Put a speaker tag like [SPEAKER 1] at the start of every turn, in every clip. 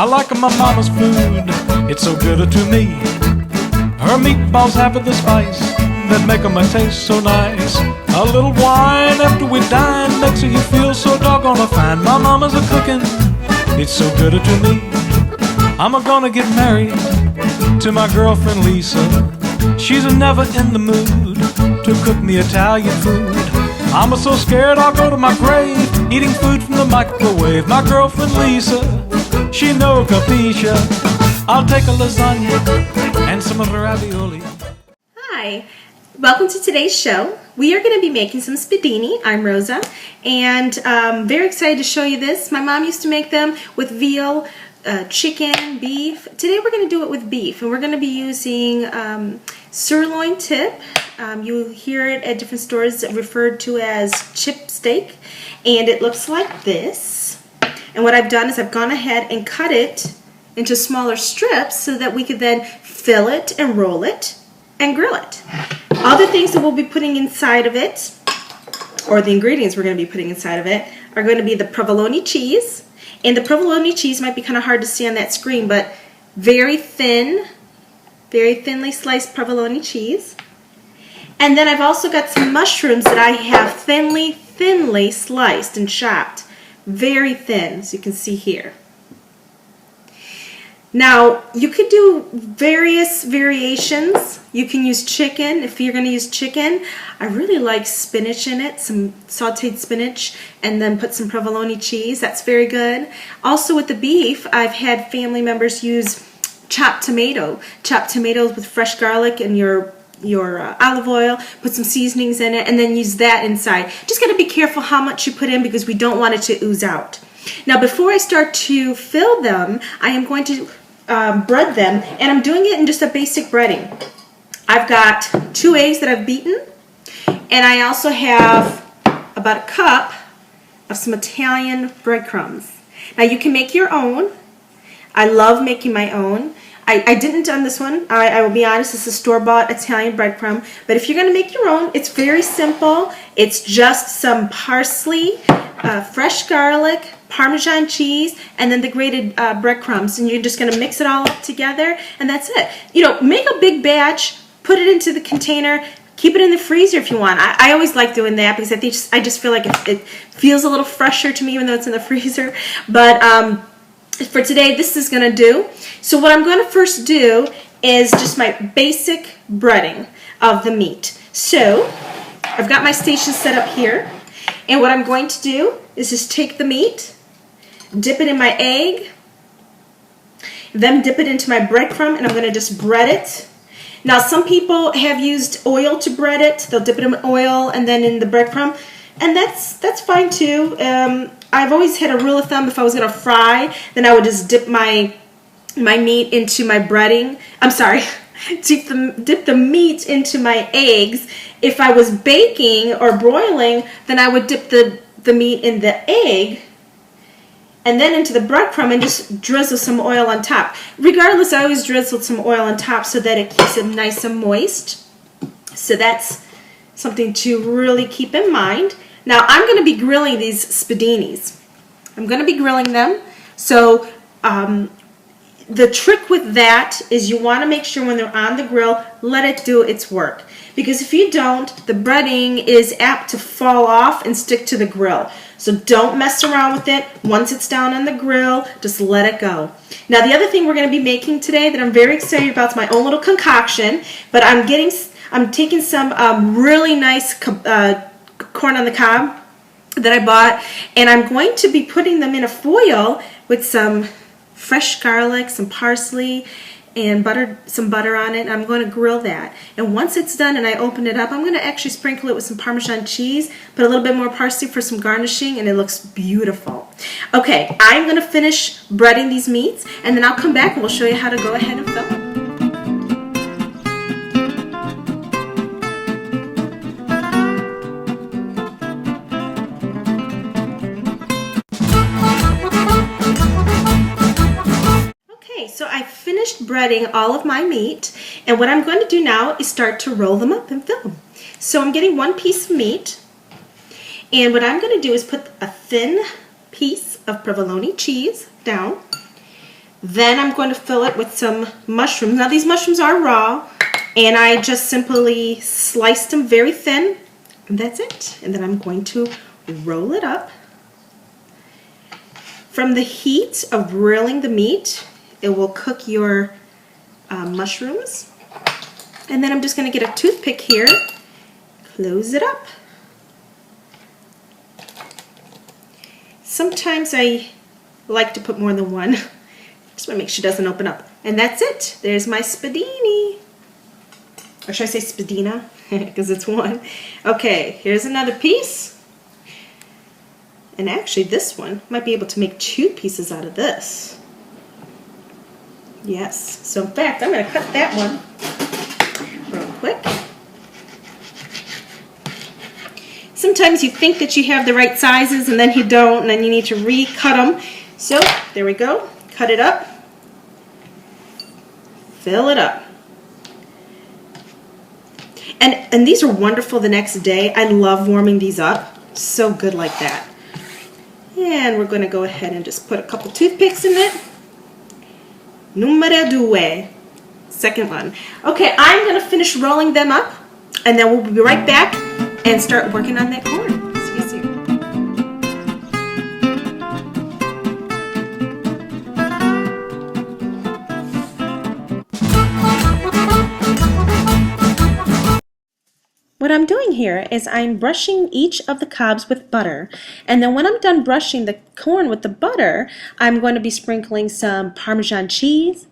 [SPEAKER 1] I like my mama's food, it's so good to me. Her meatballs have the spice that make 'em taste so nice. A little wine after we dine makes you feel so doggone fine. My mama's a cooking, it's so good to me. I'm gonna get married to my girlfriend Lisa. She's never in the mood to cook me Italian food. I'm so scared I'll go to my grave eating food from the microwave. My girlfriend Lisa, she no capisce. I'll take a lasagna and some of her ravioli.
[SPEAKER 2] Hi, welcome to today's show. We are going to be making some spiedini. I'm Rosa, and very excited to show you this. My mom used to make them with veal, chicken, beef. Today we're going to do it with beef, and we're going to be using sirloin tip. You'll hear it at different stores referred to as chip steak, and it looks like this. And what I've done is I've gone ahead and cut it into smaller strips so that we could then fill it and roll it and grill it. Other things that we'll be putting inside of it, or the ingredients we're going to be putting inside of it, are going to be the provolone cheese. And the provolone cheese might be kind of hard to see on that screen, but very thin, very thinly sliced provolone cheese. And then I've also got some mushrooms that I have thinly sliced and chopped. Very thin, as you can see here. Now, you could do various variations. You can use chicken if you're going to use chicken. I really like spinach in it, some sauteed spinach, and then put some provolone cheese. That's very good. Also with the beef, I've had family members use chopped tomatoes with fresh garlic and your olive oil, put some seasonings in it, and then use that inside. Just got to be careful how much you put in because we don't want it to ooze out. Now before I start to fill them, I am going to bread them, and I'm doing it in just a basic breading. I've got 2 eggs that I've beaten, and I also have about a cup of some Italian breadcrumbs. Now you can make your own. I love making my own. I didn't on this one. I will be honest, it's a store-bought Italian breadcrumb. But if you're going to make your own, it's very simple. It's just some parsley, fresh garlic, Parmesan cheese, and then the grated breadcrumbs. And you're just going to mix it all up together, and that's it. You know, make a big batch, put it into the container, keep it in the freezer if you want. I always like doing that because I just feel like it feels a little fresher to me even though it's in the freezer. But for today, this is going to do. So what I'm going to first do is just my basic breading of the meat. So I've got my station set up here, and what I'm going to do is just take the meat, dip it in my egg, then dip it into my breadcrumb, and I'm going to just bread it. Now some people have used oil to bread it. They'll dip it in oil and then in the breadcrumb, and that's fine too. I've always had a rule of thumb: if I was going to fry, then I would just dip my meat into my breading. I'm sorry, dip the meat into my eggs. If I was baking or broiling, then I would dip the meat in the egg and then into the breadcrumb and just drizzle some oil on top. Regardless, I always drizzle some oil on top so that it keeps it nice and moist. So that's something to really keep in mind. Now I'm going to be grilling these spiedinis. I'm going to be grilling them. So the trick with that is you want to make sure when they're on the grill, let it do its work. Because if you don't, the breading is apt to fall off and stick to the grill. So don't mess around with it. Once it's down on the grill, just let it go. Now the other thing we're going to be making today that I'm very excited about is my own little concoction. But I'm taking some really nice corn on the cob that I bought, and I'm going to be putting them in a foil with some fresh garlic, some parsley, and some butter on it. I'm going to grill that. And once it's done and I open it up, I'm going to actually sprinkle it with some Parmesan cheese, put a little bit more parsley for some garnishing, and it looks beautiful. Okay, I'm going to finish breading these meats, and then I'll come back and we'll show you how to go ahead and fill them. So I finished breading all of my meat, and what I'm going to do now is start to roll them up and fill them. So I'm getting one piece of meat, and what I'm going to do is put a thin piece of provolone cheese down, Then I'm going to fill it with some mushrooms. Now these mushrooms are raw, and I just simply sliced them very thin, and that's it. And then I'm going to roll it up. From the heat of grilling the meat, it will cook your mushrooms. And then I'm just going to get a toothpick here, close it up. Sometimes I like to put more than one. Just want to make sure it doesn't open up. And that's it. There's my Spiedini. Or should I say Spiedina? Because it's one. Okay, here's another piece. And actually this one might be able to make 2 pieces out of this. Yes. So in fact, I'm going to cut that one real quick. Sometimes you think that you have the right sizes and then you don't, and then you need to recut them. So there we go. Cut it up. Fill it up. And these are wonderful the next day. I love warming these up. So good like that. And we're going to go ahead and just put a couple toothpicks in it. Numero 2. Second one. Okay, I'm going to finish rolling them up, and then we'll be right back and start working on that corn. See you soon. What I'm doing here is I'm brushing each of the cobs with butter, and then when I'm done brushing the corn with the butter, I'm going to be sprinkling some Parmesan cheese,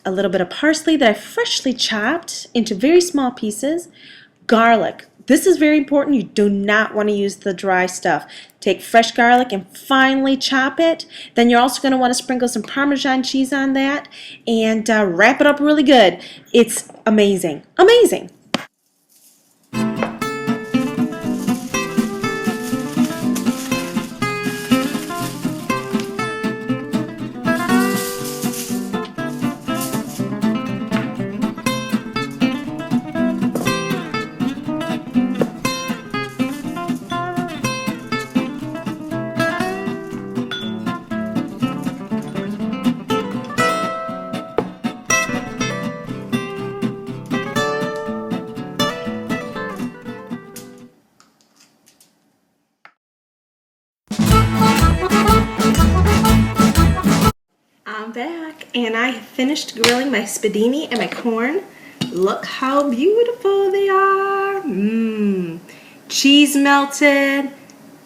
[SPEAKER 2] a little bit of parsley that I freshly chopped into very small pieces, garlic. This is very important. You do not want to use the dry stuff. Take fresh garlic and finely chop it. Then you're also going to want to sprinkle some Parmesan cheese on that and wrap it up really good. It's amazing. Amazing. I'm back, and I finished grilling my Spiedini and my corn. Look how beautiful they are. Cheese melted,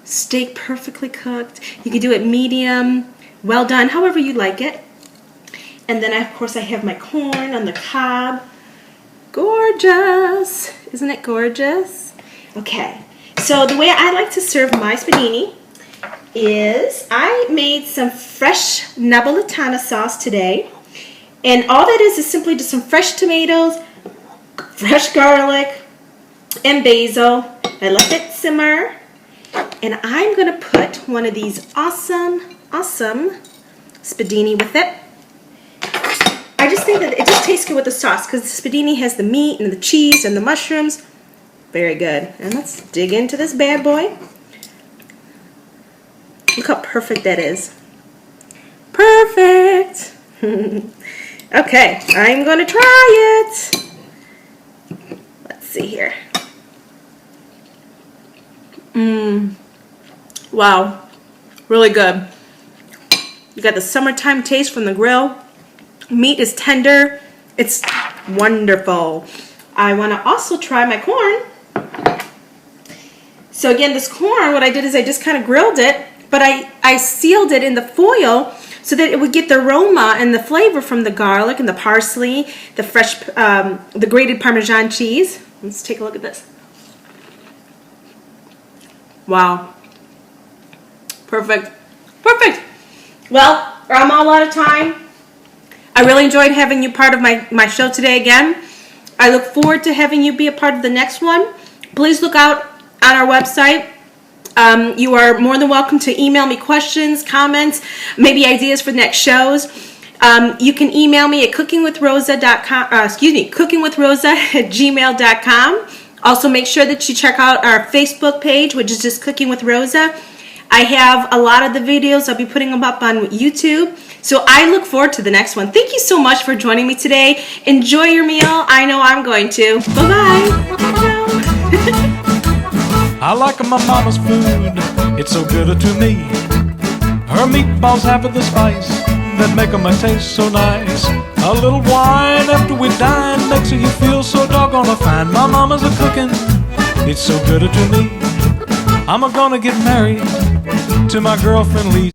[SPEAKER 2] steak perfectly cooked. You can do it medium, well done, however you like it. And then of course I have my corn on the cob. Gorgeous. Isn't it gorgeous? Okay, so the way I like to serve my Spiedini is I made some fresh Napolitana sauce today, and all that is simply just some fresh tomatoes, fresh garlic, and basil. I let it simmer, and I'm going to put one of these awesome Spiedini with it. I just think that it just tastes good with the sauce because the Spiedini has the meat and the cheese and the mushrooms. Very good. And let's dig into this bad boy. Look how perfect that is. Perfect. Okay, I'm going to try it. Let's see here. Wow, really good. You got the summertime taste from the grill. Meat is tender. It's wonderful. I want to also try my corn. So again, this corn, what I did is I just kind of grilled it, but I sealed it in the foil so that it would get the aroma and the flavor from the garlic and the parsley, the fresh, the grated Parmesan cheese. Let's take a look at this. Wow. Perfect. Perfect. Well, I'm all out of time. I really enjoyed having you part of my show today again. I look forward to having you be a part of the next one. Please look out on our website. You are more than welcome to email me questions, comments, maybe ideas for next shows. You can email me at cookingwithrosa@gmail.com. Also, make sure that you check out our Facebook page, which is just Cooking with Rosa. I have a lot of the videos. I'll be putting them up on YouTube. So I look forward to the next one. Thank you so much for joining me today. Enjoy your meal. I know I'm going to. Bye-bye.
[SPEAKER 1] I like my mama's food, it's so good to me. Her meatballs have the spice that make 'em taste so nice. A little wine after we dine makes you feel so doggone fine. My mama's a cooking, it's so good to me. I'm gonna get married to my girlfriend Lee.